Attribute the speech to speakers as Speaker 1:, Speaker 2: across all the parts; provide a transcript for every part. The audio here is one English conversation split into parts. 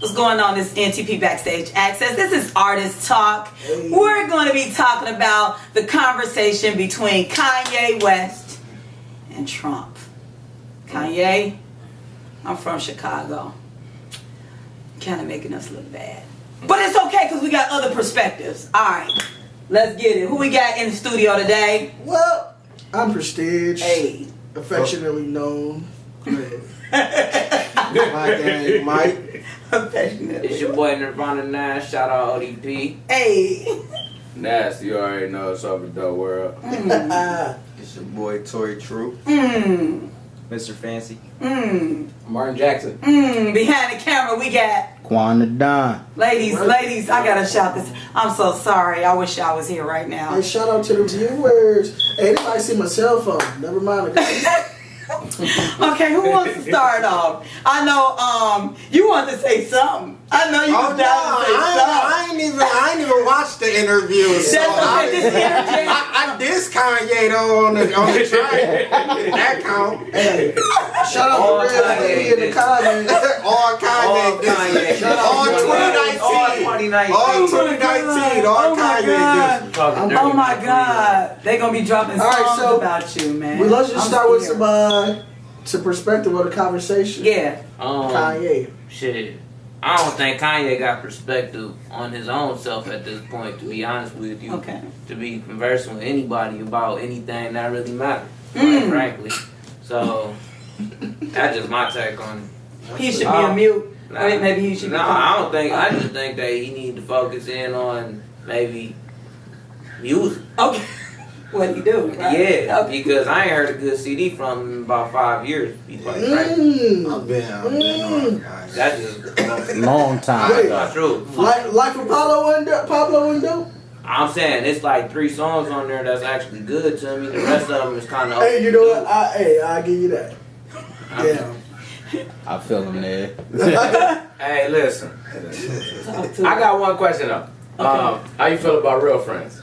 Speaker 1: What's going on? This NTP Backstage Access. This is Artist Talk. We're going to be talking about the conversation between Kanye West and Trump. Kanye, I'm from Chicago. Kind of making us look bad. But it's okay because we got other perspectives. All right, let's get it. Who we got in the studio today?
Speaker 2: Well, I'm Prestige.
Speaker 1: Hey.
Speaker 2: Affectionately known.
Speaker 3: My gang, Mike.
Speaker 1: Affectionately.
Speaker 4: It's your boy Nirvana 9, shout out ODP.
Speaker 1: Hey.
Speaker 5: Nasty, you already know it's up in the world.
Speaker 3: It's your boy Tory True.
Speaker 6: Mr. Fancy.
Speaker 4: Martin Jackson.
Speaker 1: Behind the camera, we got
Speaker 6: Quanda Don.
Speaker 1: ladies, I gotta shout this. I'm so sorry. I wish I was here right now.
Speaker 2: Hey, shout out to the viewers. Hey, they might see my cell phone. Never mind.
Speaker 1: Okay, who wants to start off? I know you want to say something. I know you was down to say something.
Speaker 3: I ain't even watched the interview. So
Speaker 1: That's okay, just interject.
Speaker 3: I diss Kanye though on the track. That count.
Speaker 2: Hey, shout out to Red Lady and the Kanye.
Speaker 3: All Kanye.
Speaker 2: Shout out
Speaker 3: All
Speaker 2: to
Speaker 3: 2019. All 2019. All Kanye diss.
Speaker 1: Oh my God. They're going to be dropping
Speaker 2: All right,
Speaker 1: songs
Speaker 2: so
Speaker 1: about you, man.
Speaker 2: Well, let's just
Speaker 1: I'm
Speaker 2: start with
Speaker 1: scared.
Speaker 2: some perspective of the conversation.
Speaker 1: Yeah.
Speaker 2: Kanye.
Speaker 4: Shit. I don't think Kanye got perspective on his own self at this point, to be honest with you.
Speaker 1: Okay.
Speaker 4: To be conversing with anybody about anything that really matters, quite frankly. So, that's just my take on it.
Speaker 1: He should be a mute. Or maybe he should be.
Speaker 4: I don't think, I just think that he need to focus in on maybe music.
Speaker 1: Okay. What he do? Right?
Speaker 4: Yeah,
Speaker 1: Okay.
Speaker 4: because I ain't heard a good CD from him in about 5 years. Be quite frank.
Speaker 3: I've been on guys.
Speaker 4: That's just
Speaker 6: Long time.
Speaker 2: Wait.
Speaker 4: not true.
Speaker 2: Life of Pablo and Dope.
Speaker 4: I'm saying it's like 3 songs on there that's actually good to me. The rest of them is kind of.
Speaker 2: Hey, you know what? I'll give you that. Yeah.
Speaker 6: I feel him there.
Speaker 5: Hey, listen.
Speaker 1: Talk to
Speaker 5: I got one question though. How you feel about real friends?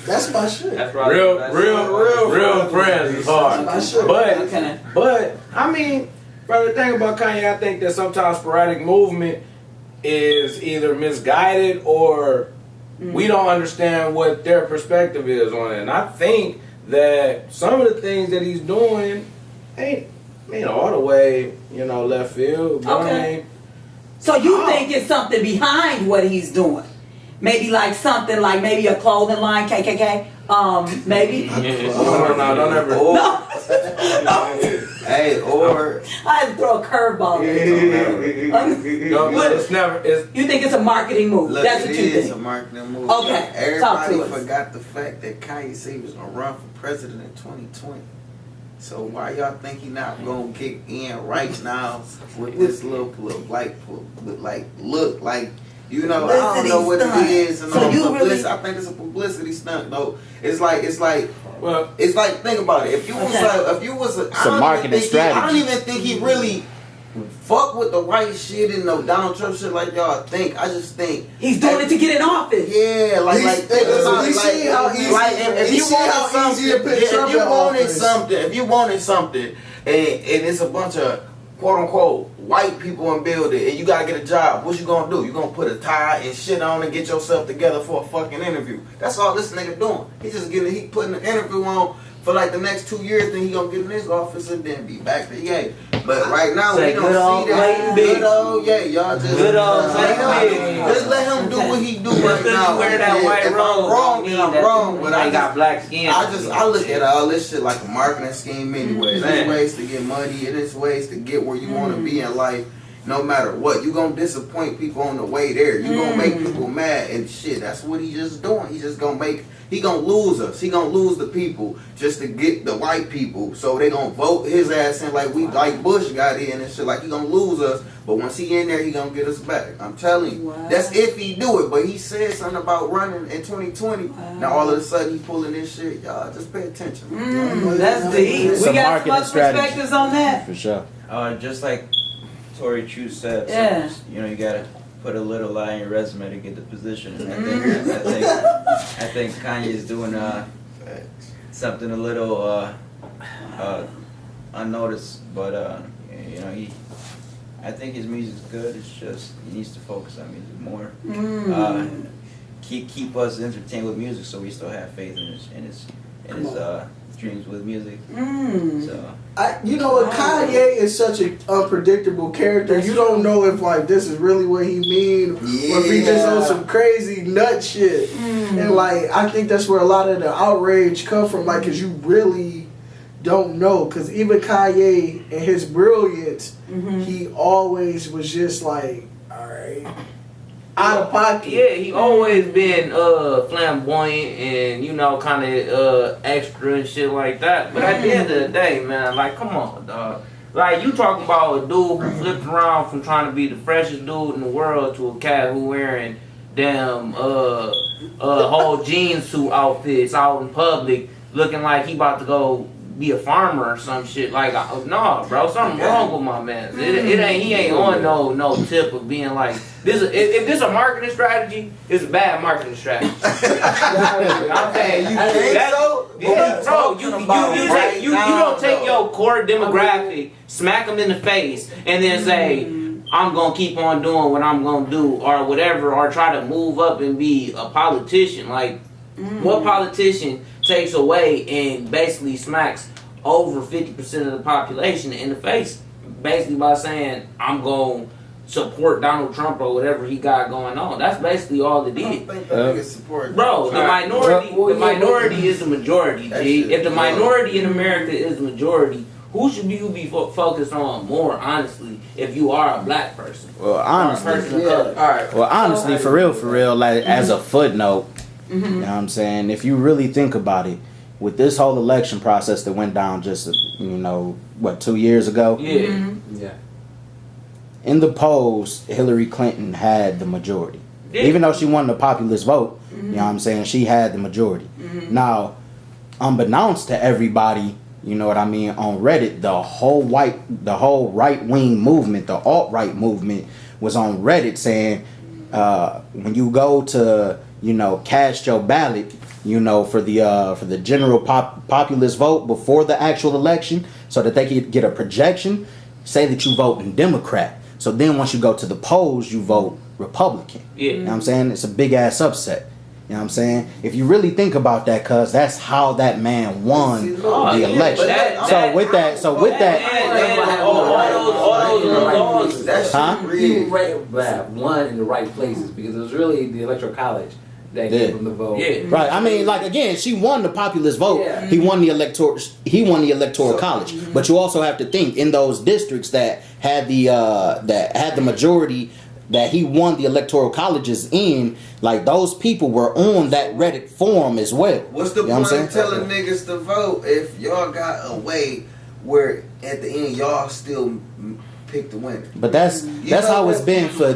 Speaker 2: That's my shit.
Speaker 4: That's probably
Speaker 5: Real friends is hard.
Speaker 2: My shit.
Speaker 1: Okay.
Speaker 5: But I mean, brother, the thing about Kanye, I think that sometimes sporadic movement is either misguided or we don't understand what their perspective is on it. And I think that some of the things that he's doing ain't all the way, left field. But
Speaker 1: Okay.
Speaker 5: I mean,
Speaker 1: So you think it's something behind what he's doing? Maybe like something like maybe a clothing line, KKK. Maybe.
Speaker 5: no, don't ever.
Speaker 3: Hey, or
Speaker 1: I had to throw a curveball in.
Speaker 5: No, it's never. It's
Speaker 1: You think it's a marketing move?
Speaker 3: look,
Speaker 1: That's what you
Speaker 3: it is
Speaker 1: think.
Speaker 3: a marketing move.
Speaker 1: Okay, talk to
Speaker 3: Everybody
Speaker 1: us.
Speaker 3: forgot the fact that Kanye said he was gonna run for president in 2020. So why y'all think he not gonna kick in right now with this little look? I don't know what
Speaker 1: Publicity
Speaker 3: it is and
Speaker 1: stunt.
Speaker 3: all
Speaker 1: So you
Speaker 3: publicity.
Speaker 1: really-
Speaker 3: I think it's a publicity stunt though. It's like
Speaker 5: well.
Speaker 3: think about it. If you was
Speaker 6: It's a marketing strategy.
Speaker 3: I don't even think he really fuck with the white shit and no Donald Trump shit like y'all think. I just think
Speaker 1: He's doing it to get in office.
Speaker 3: yeah, think about it.
Speaker 2: see how easy-
Speaker 3: If
Speaker 2: he
Speaker 3: you
Speaker 2: see
Speaker 3: wanted
Speaker 2: how
Speaker 3: something,
Speaker 2: easy to put Trump in office.
Speaker 3: if you wanted something, and it's a bunch of quote unquote white people in building, and you gotta get a job, what you gonna do? You gonna put a tie and shit on and get yourself together for a fucking interview? That's all this nigga doing. He putting an interview on for like the next 2 years, then he gonna get in his office and then be back to yay. But right now
Speaker 4: Say
Speaker 3: we
Speaker 4: good
Speaker 3: don't
Speaker 4: old
Speaker 3: see that.
Speaker 4: Clayton Biggs.
Speaker 3: Good old y'all just
Speaker 4: Good old
Speaker 3: let
Speaker 4: Clayton
Speaker 3: him-
Speaker 4: Biggs.
Speaker 3: just let him do what he do
Speaker 4: Just
Speaker 3: right
Speaker 4: 'cause you
Speaker 3: now.
Speaker 4: wear that
Speaker 3: And
Speaker 4: white
Speaker 3: if
Speaker 4: robe,
Speaker 3: I'm wrong, then I'm wrong. But I
Speaker 4: got
Speaker 3: just
Speaker 4: black skin.
Speaker 3: I look at all this shit like a marketing scheme anyway. There's
Speaker 4: Man.
Speaker 3: ways to get money and there's ways to get where you want to be in life. No matter what, you gonna disappoint people on the way there. You gonna make people mad and shit. That's what he just doing. He just gonna he gonna lose us. He gonna lose the people just to get the white people. So they gonna vote his ass in like Bush got in and shit. Like he gonna lose us. But once he in there, he gonna get us back. I'm telling you.
Speaker 1: Wow.
Speaker 3: That's if he do it. But he said something about running in 2020. Now all of a sudden he pulling this shit. Y'all just pay attention.
Speaker 1: That's deep.
Speaker 6: It's
Speaker 1: We
Speaker 6: a
Speaker 1: got
Speaker 6: marketing
Speaker 1: some
Speaker 6: strategy.
Speaker 1: perspectives on that.
Speaker 6: For sure. Just like Tory True said,
Speaker 1: Yeah.
Speaker 6: you gotta put a little lie in your resume to get the position. And I think Kanye's doing something a little unnoticed, but I think his music's good. It's just he needs to focus on music more. Keep us entertained with music, so we still have faith in his dreams with music. So
Speaker 2: you know what? Kanye is such an unpredictable character. You don't know if like this is really what he mean, or if he just on some crazy nut shit. And like I think that's where a lot of the outrage come from. Like, cause you really don't know. Cause even Kanye and his brilliance, he always was just like, all right. Out of pocket.
Speaker 4: Yeah, he always been flamboyant and kind of extra and shit like that. But at the end of the day, man, like, come on, dog. Like, you talking about a dude who flipped around from trying to be the freshest dude in the world to a cat who wearing damn whole jean suit outfits out in public, looking like he about to go be a farmer or some shit. Like, no, bro, something wrong with my man. It ain't. He ain't on no tip of being like this. If this a marketing strategy, it's a bad marketing strategy. I'm saying you don't take your core demographic, smack them in the face, and then say, I'm gonna keep on doing what I'm gonna do or whatever, or try to move up and be a politician. Like, what politician takes away and basically smacks over 50% of the population in the face, basically by saying, I'm going to support Donald Trump or whatever he got going on? That's basically all it did. Bro, the minority is the majority, G. If the minority in America is the majority, who should you be focused on more, honestly, if you are a black person?
Speaker 7: Well, honestly,
Speaker 4: or a person of color? All right.
Speaker 7: Well, honestly, for real, like, as a footnote, you know what I'm saying? If you really think about it, with this whole election process that went down just, 2 years ago?
Speaker 4: Yeah.
Speaker 5: Yeah.
Speaker 7: In the polls, Hillary Clinton had the majority. Yeah. Even though she won the populist vote, you know what I'm saying? She had the majority. Now, unbeknownst to everybody, you know what I mean, on Reddit, the whole right-wing movement, the alt-right movement, was on Reddit saying, when you go to cast your ballot, for the general populist vote before the actual election, so that they could get a projection, say that you vote in Democrat. So then once you go to the polls, you vote Republican.
Speaker 4: Yeah.
Speaker 7: You know what I'm saying? It's a big ass upset. You know what I'm saying? If you really think about that, cuz that's how that man won the election. So with that,
Speaker 8: He won in the right places because it was really the Electoral College that gave him the vote.
Speaker 4: Yeah.
Speaker 7: Right. I mean, like, again, she won the populist vote.
Speaker 8: Yeah.
Speaker 7: He won the electoral college. But you also have to think in those districts that had the majority that he won the electoral colleges in, like, those people were on that Reddit forum as well.
Speaker 3: What's the point of telling niggas to vote if y'all got a way where at the end y'all still pick the winner?
Speaker 7: But that's how it's been for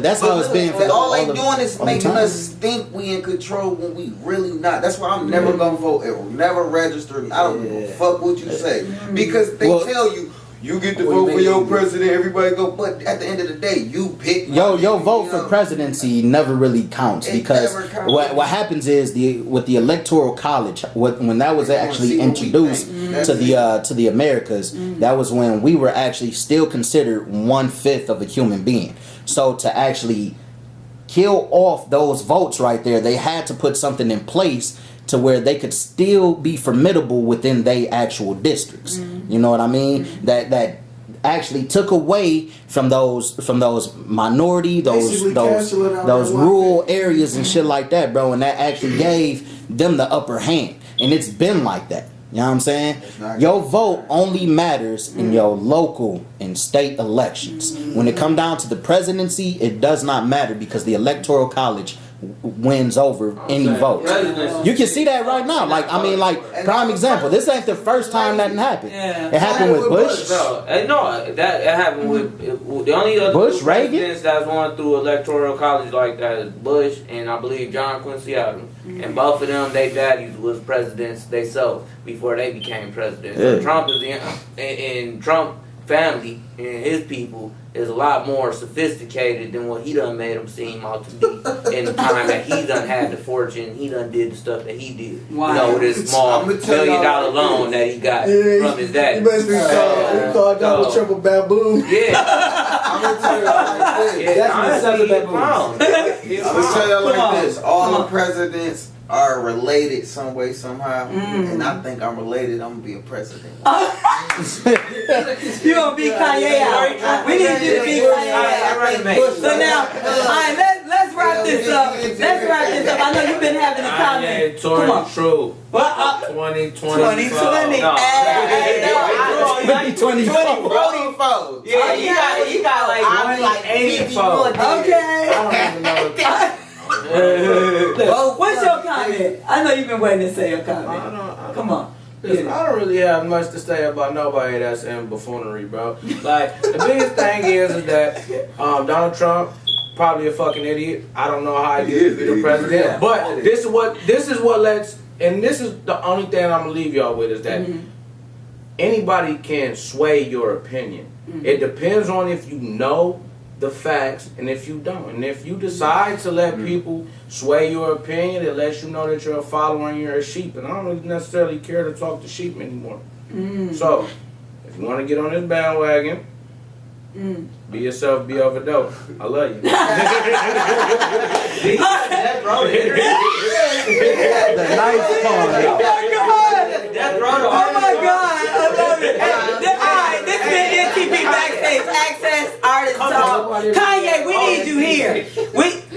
Speaker 3: all they doing is making us think we in control when we really not. That's why I'm never gonna vote or never register. I don't give a fuck what you say, because they tell you you get to vote for your president, everybody go, but at the end of the day, you pick
Speaker 7: your vote for presidency never really counts, because what happens is with the electoral college, when that was actually introduced to the Americas, that was when we were actually still considered 1/5 of a human being. So to actually kill off those votes right there, they had to put something in place to where they could still be formidable within their actual districts. You know what I mean? That actually took away from those minority, those rural areas and shit like that, bro. And that actually gave them the upper hand. And it's been like that. You know what I'm saying? Your vote only matters in your local and state elections. When it come down to the presidency, it does not matter, because the electoral college wins over any vote. You can see that right now. Like, I mean, like, prime example. This ain't the first time that happened.
Speaker 1: Yeah.
Speaker 7: It happened with Bush.
Speaker 4: No, that happened with the only other
Speaker 7: Bush,
Speaker 4: presidents that's going through electoral college like that is Bush and I believe John Quincy Adams. And both of them, their daddies was presidents themselves before they became presidents.
Speaker 7: Yeah.
Speaker 4: So Trump is and Trump family and his people is a lot more sophisticated than what he done made him seem out to be in the time that he done had the fortune, he done did the stuff that he did.
Speaker 1: Wow.
Speaker 4: You know, with his small $1 million loan that he got from his dad.
Speaker 2: He must be called Donald Trump a baboon.
Speaker 4: Yeah.
Speaker 3: I'm gonna tell you like this.
Speaker 4: Yeah,
Speaker 8: That's
Speaker 4: honestly,
Speaker 8: what
Speaker 4: he a clown.
Speaker 3: I'm gonna tell you
Speaker 1: Come
Speaker 3: like
Speaker 1: on.
Speaker 3: this. All
Speaker 1: Come
Speaker 3: the
Speaker 1: on.
Speaker 3: presidents are related some way, somehow. And I think I'm related. I'm gonna be a president.
Speaker 1: You gonna beat Kanye out. We need you to beat Kanye out. So now, alright, let's wrap this up. Let's wrap this up. I know you've been having a comment. Come on.
Speaker 5: True.
Speaker 1: What?
Speaker 5: 2020.
Speaker 1: 2020.
Speaker 4: No.
Speaker 7: Maybe 24.
Speaker 4: Yeah, he got like
Speaker 5: 84.
Speaker 1: Okay.
Speaker 5: I don't even know.
Speaker 1: What's your comment? I know you've been waiting to say your comment. Come on.
Speaker 5: Listen, I don't really have much to say about nobody that's in buffoonery, bro. Like, the biggest thing is that Donald Trump probably a fucking idiot. I don't know how he gets to be the president,
Speaker 8: Yeah.
Speaker 5: but this is what lets, and this is the only thing I'm gonna leave y'all with is that anybody can sway your opinion. It depends on if you know the facts and if you don't. And if you decide to let people sway your opinion, it lets you know that you're a follower and you're a sheep. And I don't really necessarily care to talk to sheep anymore. So, if you want to get on this bandwagon, be yourself, be overdose. I love you.
Speaker 7: The nice part.
Speaker 1: Oh my God, I love it. Alright, this has been NTP Backstage Access Artist Talk. Kanye, we need you here.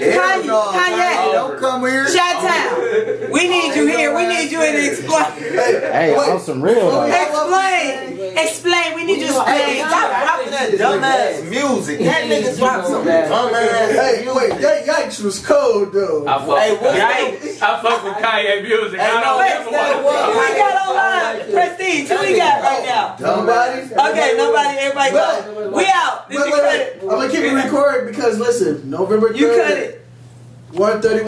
Speaker 1: Kanye,
Speaker 3: Don't come here.
Speaker 1: Chi-Town, we need you here. We need you in explain.
Speaker 7: Hey, on some real.
Speaker 1: Explain. We need you to
Speaker 3: Hey,
Speaker 1: explain.
Speaker 3: stop dropping that dumbass music. That nigga dropped some dumbass.
Speaker 2: Hey, wait, that yikes was cold though.
Speaker 4: I fuck with Kanye music. I don't
Speaker 1: Wait, who we got online? Prestige, who we got right now?
Speaker 2: Nobody?
Speaker 1: Okay, nobody, everybody go. We out. Did you cut it?
Speaker 2: I'm gonna keep it recorded because listen, November 3rd,
Speaker 1: You cut it.
Speaker 2: 1:30.